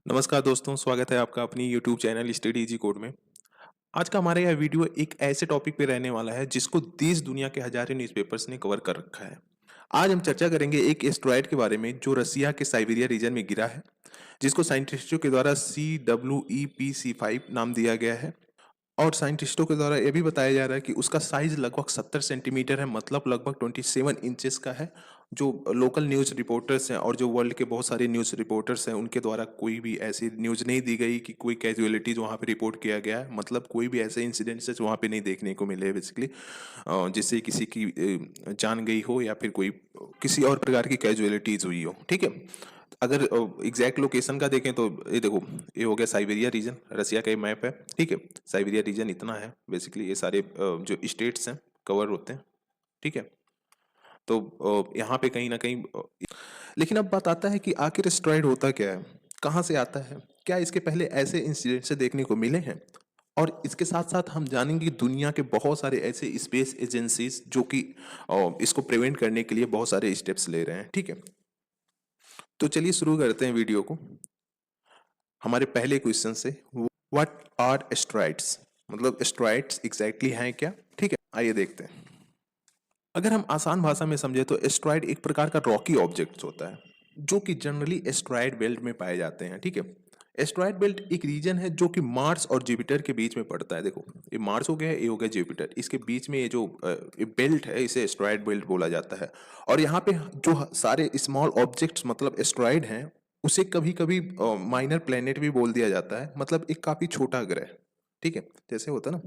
नमस्कार दोस्तों, स्वागत है आपका अपनी YouTube channel study easy code में। आज का हमारा यह वीडियो एक ऐसे टॉपिक पे रहने वाला है जिसको देश दुनिया के हजारों न्यूज़पेपर्स ने कवर कर रखा है। आज हम चर्चा करेंगे एक एस्टेरॉयड के बारे में जो रसिया के साइबेरिया रीजन में गिरा है, जिसको साइंटिस्टों के द्वारा CWEPC5 नाम दिया गया है। और साइंटिस्टों के द्वारा ये भी बताया जा रहा है कि उसका साइज लगभग 70 सेंटीमीटर है, मतलब लगभग 27 इंचेस का है। जो लोकल न्यूज़ रिपोर्टर्स हैं और जो वर्ल्ड के बहुत सारे न्यूज़ रिपोर्टर्स हैं, उनके द्वारा कोई भी ऐसी न्यूज़ नहीं दी गई कि कोई कैजुअलिटीज वहाँ पे रिपोर्ट किया गया है। मतलब कोई भी ऐसे इंसिडेंट्स वहाँ पे नहीं देखने को मिले बेसिकली, जिससे किसी की जान गई हो या फिर कोई किसी और प्रकार की कैजुअलिटीज हुई हो। ठीक है, अगर एग्जैक्ट लोकेशन का देखें तो ये देखो, ये हो गया साइबेरिया रीजन, रसिया का मैप है। ठीक है, साइबेरिया रीजन इतना है बेसिकली, ये सारे जो स्टेट्स हैं कवर होते हैं। ठीक है, तो यहाँ पे कहीं ना कहीं लेकिन अब बात आता है कि आखिर एस्टेरॉयड होता क्या है, कहाँ से आता है, क्या इसके पहले ऐसे इंसिडेंट से देखने को मिले हैं। और इसके साथ साथ हम जानेंगे दुनिया के बहुत सारे ऐसे स्पेस एजेंसीज जो कि इसको प्रिवेंट करने के लिए बहुत सारे स्टेप्स ले रहे हैं। ठीक है, तो चलिए शुरू करते हैं वीडियो को हमारे पहले क्वेश्चन से। व्हाट आर एस्टेरॉइड्स, मतलब एस्टेरॉइड्स एग्जैक्टली हैं क्या। ठीक है, आइए देखते हैं। अगर हम आसान भाषा में समझे तो एस्टेरॉइड एक प्रकार का रॉकी ऑब्जेक्ट होता है जो कि जनरली एस्टेरॉइड बेल्ट में पाए जाते हैं। ठीक है, एस्टेरॉइड बेल्ट एक रीजन है जो कि मार्स और जुपिटर के बीच में पड़ता है। देखो, ये मार्स हो गया, ये हो गया जुपिटर, इसके बीच में ये जो ये बेल्ट है इसे एस्टेरॉइड बेल्ट बोला जाता है। और यहाँ पे जो सारे स्मॉल ऑब्जेक्ट्स मतलब एस्टेरॉइड हैं, उसे कभी कभी माइनर प्लेनेट भी बोल दिया जाता है, मतलब एक काफी छोटा ग्रह। ठीक है, जैसे होता है ना,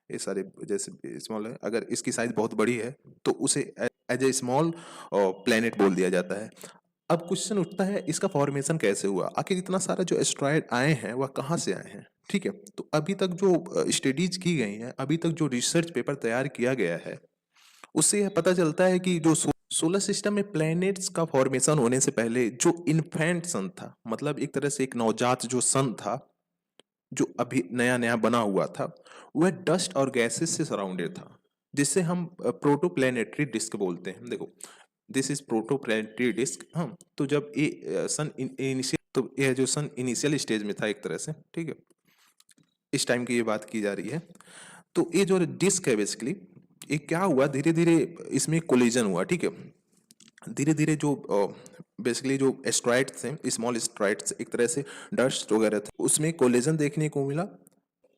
ये सारे जैसे स्मॉल है, अगर इसकी साइज बहुत बड़ी है तो उसे एज ए स्मॉल प्लेनेट बोल दिया जाता है। अब क्वेश्चन उठता है इसका फॉर्मेशन कैसे हुआ, आखिर इतना सारा जो एस्ट्रॉयड आए हैं वह कहाँ से आए हैं। ठीक है, तो अभी तक जो स्टडीज की गई हैं, अभी तक जो रिसर्च पेपर तैयार किया गया है, उससे यह पता चलता है कि जो सोलर सिस्टम में प्लैनेट्स का फॉर्मेशन होने से पहले जो इन्फेंट सन था, मतलब एक तरह से एक नवजात जो सन था, जो अभी नया नया बना हुआ था, वह डस्ट और गैसेस से सराउंडेड था, जिससे हम प्रोटोप्लैनेटरी डिस्क बोलते हैं। देखो, दिस इज प्रोटोप्लैनेटरी डिस्क। हाँ, तो जब ये सन इनिशियल, तो यह जो सन इनिशियल स्टेज में था एक तरह से। ठीक है, इस टाइम की ये बात की जा रही है। तो ये जो डिस्क है बेसिकली, ये क्या हुआ, धीरे धीरे इसमें कोलिजन हुआ। ठीक है, धीरे धीरे जो बेसिकली जो एस्ट्रॉइड्स थे, स्मॉल एस्ट्रॉइड्स, एक तरह से डस्ट वगैरह थे, उसमें कोलिजन देखने को मिला।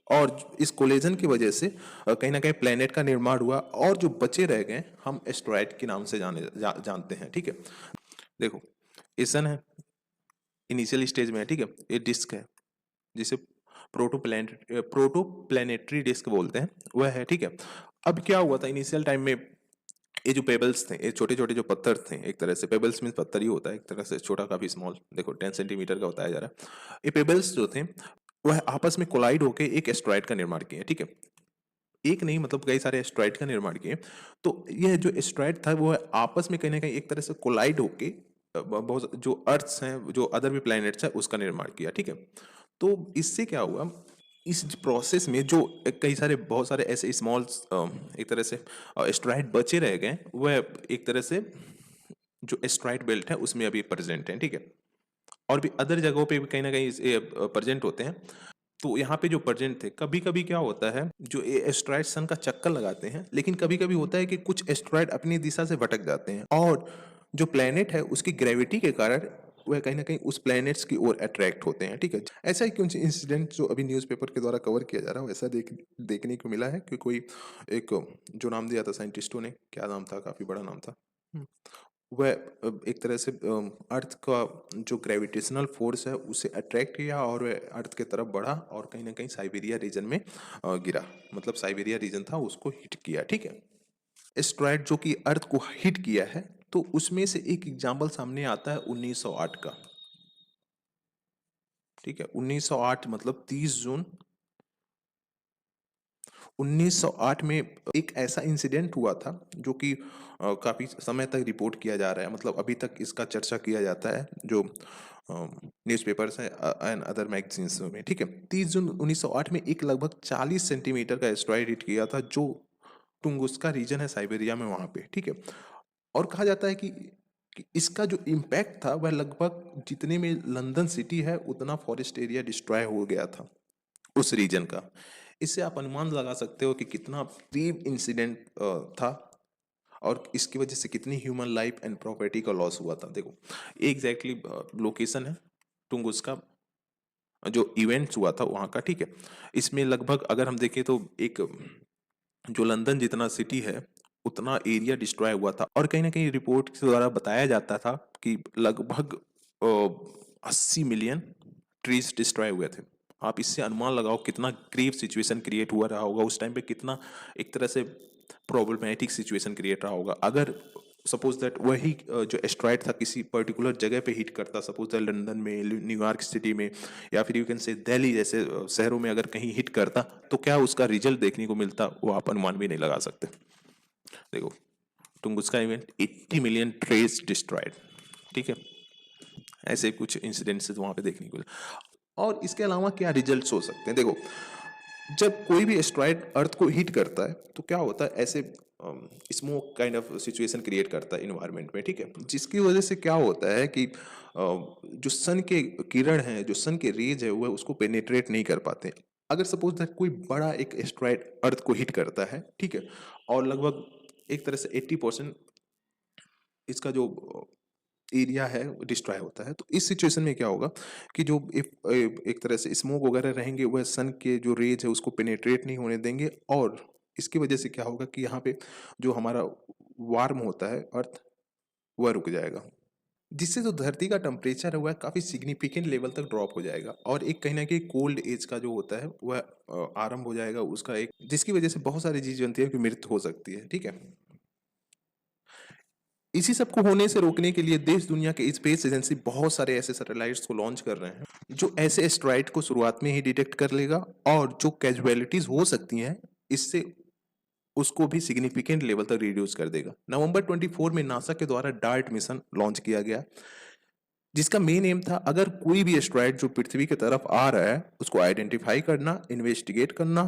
और इस कोलिजन की वजह से कहीं ना कहीं प्लेनेट का निर्माण हुआ, और जो बचे रह गए हम एस्ट्रॉइड के नाम से जानते हैं। ठीक है, देखो, ये सन है, इनिशियल स्टेज में है। ठीक है, ये डिस्क है जिसे प्रोटोप्लैनेटरी डिस्क बोलते हैं, वह है। ठीक है, अब क्या हुआ था इनिशियल टाइम में, ये जो पेबल्स थे, ये छोटे छोटे जो पत्थर थे, एक तरह से पेबल्स मीन पत्थर ही होता है, एक तरह से छोटा, काफी स्मॉल, देखो 10 सेंटीमीटर का बताया जा रहा है। ये पेबल्स जो थे वह आपस में कोलाइड होकर एक एस्ट्रॉइड का निर्माण किए। ठीक है, एक नहीं मतलब कई सारे एस्ट्रॉइड का निर्माण किए। तो यह जो एस्ट्रॉइड था वो आपस में कहीं ना कहीं एक तरह से कोलाइड होके बहुत जो अर्थ्स हैं, जो अदर भी प्लैनेट्स हैं, उसका निर्माण किया। ठीक है, तो इससे क्या हुआ, इस प्रोसेस में जो कई सारे बहुत सारे ऐसे स्मॉल एक तरह से एस्ट्रॉइड बचे रह गए, वह एक तरह से जो एस्ट्रॉइड बेल्ट है उसमें अभी प्रेजेंट है। ठीक है, और भी अदर जगहों पे भी कहीं ना कहीं प्रेजेंट होते हैं। तो यहाँ पे जो प्रेजेंट थे, कभी कभी क्या होता है, जो ये एस्ट्रॉइड सन का चक्कर लगाते हैं, लेकिन कभी कभी होता है कि कुछ एस्ट्रॉइड अपनी दिशा से भटक जाते हैं, और जो प्लेनेट है उसकी ग्रेविटी के कारण वह कहीं ना कहीं उस प्लैनेट्स की ओर अट्रैक्ट होते हैं। ठीक है, ऐसा ही कुछ इंसिडेंट जो अभी न्यूज़पेपर के द्वारा कवर किया जा रहा है, वैसा देखने को मिला है कि कोई एक जो नाम दिया था साइंटिस्टों ने, क्या नाम था, काफी बड़ा नाम था। वह एक तरह से अर्थ का जो ग्रेविटेशनल फोर्स है उसे अट्रैक्ट किया, और वह अर्थ के तरफ बढ़ा और कहीं ना कहीं साइबेरिया रीजन में गिरा, मतलब साइबेरिया रीजन था उसको हिट किया। ठीक है, एस्ट्रॉयड जो कि अर्थ को हिट किया है, तो उसमें से एक एग्जाम्पल सामने आता है 1908 का। ठीक है, 1908 मतलब 30 जून 1908 में एक ऐसा इंसिडेंट हुआ था जो कि काफी समय तक रिपोर्ट किया जा रहा है, मतलब अभी तक इसका चर्चा किया जाता है जो न्यूज़पेपर्स हैं एंड अदर मैगजीन्स में। ठीक है, 30 जून 1908 में एक लगभग 40 सेंटीमीटर का एस्ट्रॉयड हिट किया था, जो टुंगुस्का रीजन है साइबेरिया में, वहां पे। ठीक है, और कहा जाता है कि कि इसका जो इम्पैक्ट था वह लगभग जितने में लंदन सिटी है उतना फॉरेस्ट एरिया डिस्ट्रॉय हो गया था उस रीजन का। इससे आप अनुमान लगा सकते हो कि कितना ग्रेव इंसिडेंट था और इसकी वजह से कितनी ह्यूमन लाइफ एंड प्रॉपर्टी का लॉस हुआ था। देखो एग्जैक्टली लोकेशन है टुंगुस्का जो इवेंट्स हुआ था वहाँ का, ठीक है। इसमें लगभग अगर हम देखें तो एक जो लंदन जितना सिटी है उतना एरिया डिस्ट्रॉय हुआ था और कहीं ना कहीं रिपोर्ट के द्वारा बताया जाता था कि लगभग 80 मिलियन ट्रीज डिस्ट्रॉय हुए थे। आप इससे अनुमान लगाओ कितना ग्रेव सिचुएशन क्रिएट हुआ रहा होगा उस टाइम पे, कितना एक तरह से प्रॉब्लमेटिक सिचुएशन क्रिएट रहा होगा। अगर सपोज दैट वही जो एस्ट्रॉयड था किसी पर्टिकुलर जगह पे हिट करता, सपोज दैट लंदन में, न्यूयॉर्क सिटी में, या फिर यू कैन से दिल्ली जैसे शहरों में अगर कहीं हिट करता, तो क्या उसका रिजल्ट देखने को मिलता वो आप अनुमान भी नहीं लगा सकते। देखो टुंगुस्का इवेंट 80 मिलियन ट्रेस डिस्ट्रॉयड, ठीक है। ऐसे कुछ इंसिडेंट्स वहां पे देखने को मिले। और इसके अलावा क्या रिजल्ट्स हो सकते हैं, देखो जब कोई भी एस्ट्रॉयड अर्थ को हिट करता है तो क्या होता है, ऐसे smoke kind of situation create करता है इन्वायरमेंट में, ठीक है। जिसकी वजह से क्या होता है कि जो सन के किरण हैं, जो सन के रेज है, वह उसको पेनिट्रेट नहीं कर पाते। अगर सपोज दैट कोई बड़ा एक एस्ट्रॉयड अर्थ को हिट करता है, ठीक है, और लगभग एक तरह से 80% इसका जो एरिया है डिस्ट्रॉय होता है, तो इस सिचुएशन में क्या होगा कि जो एक तरह से स्मोक वगैरह रहेंगे वह सन के जो रेज है उसको पेनेट्रेट नहीं होने देंगे, और इसकी वजह से क्या होगा कि यहाँ पे जो हमारा वार्म होता है अर्थ वह रुक जाएगा, जिससे जो धरती का टेम्परेचर है वह काफ़ी सिग्निफिकेंट लेवल तक ड्रॉप हो जाएगा और एक कहीं ना कहीं कोल्ड एज का जो होता है वह आरंभ हो जाएगा उसका, एक जिसकी वजह से बहुत सारी चीज़ बनती है कि मृत्यु हो सकती है, ठीक है। इसी सब को होने से रोकने के लिए देश दुनिया के स्पेस एजेंसी बहुत सारे ऐसे सैटेलाइट्स को लॉन्च कर रहे हैं जो ऐसे एस्ट्रॉइड को शुरुआत में ही डिटेक्ट कर लेगा और जो कैजुअलिटीज हो सकती हैं इससे उसको भी सिग्निफिकेंट लेवल तक रिड्यूस कर देगा। नवंबर 24 में नासा के द्वारा डार्ट मिशन लॉन्च किया गया, जिसका मेन एम था अगर कोई भी एस्ट्रॉइड जो पृथ्वी की तरफ आ रहा है उसको आइडेंटिफाई करना, इन्वेस्टिगेट करना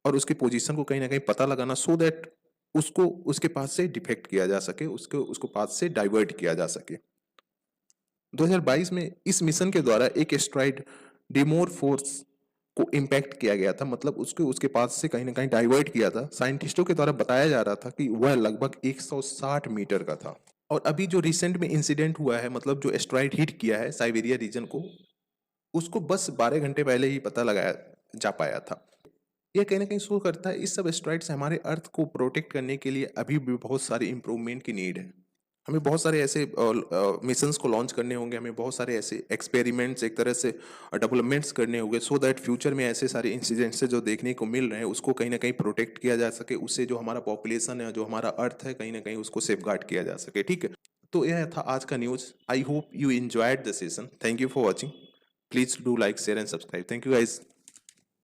और उसकी पोजीशन को कहीं ना कहीं पता लगाना, सो दैट उसको उसके पास से डिफेक्ट किया जा सके, उसको उसको पास से डाइवर्ट किया जा सके। 2022 में इस मिशन के द्वारा एक एस्ट्रॉइड डिमोर फोर्स को इम्पैक्ट किया गया था, मतलब उसको उसके पास से कहीं ना कहीं डाइवर्ट किया था। साइंटिस्टों के द्वारा बताया जा रहा था कि वह लगभग 160 मीटर का था। और अभी जो रिसेंट में इंसिडेंट हुआ है, मतलब जो एस्ट्रॉइड हिट किया है साइबेरिया रीजन को, उसको बस 12 घंटे पहले ही पता लगाया जा पाया था। यह कहीं ना कहीं शो करता है इस सब एस्ट्रॉइड से हमारे अर्थ को प्रोटेक्ट करने के लिए अभी भी बहुत सारे इंप्रूवमेंट की नीड है। हमें बहुत सारे ऐसे मिशंस को लॉन्च करने होंगे, हमें बहुत सारे ऐसे एक्सपेरिमेंट्स एक तरह से डेवलपमेंट्स करने होंगे, सो दैट फ्यूचर में ऐसे सारे इंसिडेंट्स से जो देखने को मिल रहे हैं उसको कहीं ना कहीं प्रोटेक्ट किया जा सके, उससे जो हमारा पॉपुलेशन है, जो हमारा अर्थ है, कहीं ना कहीं उसको सेफगार्ड किया जा सके, ठीक है। तो यह था आज का news. I hope you enjoyed the session. Thank you for watching. Please do like, share and subscribe. Thank you guys.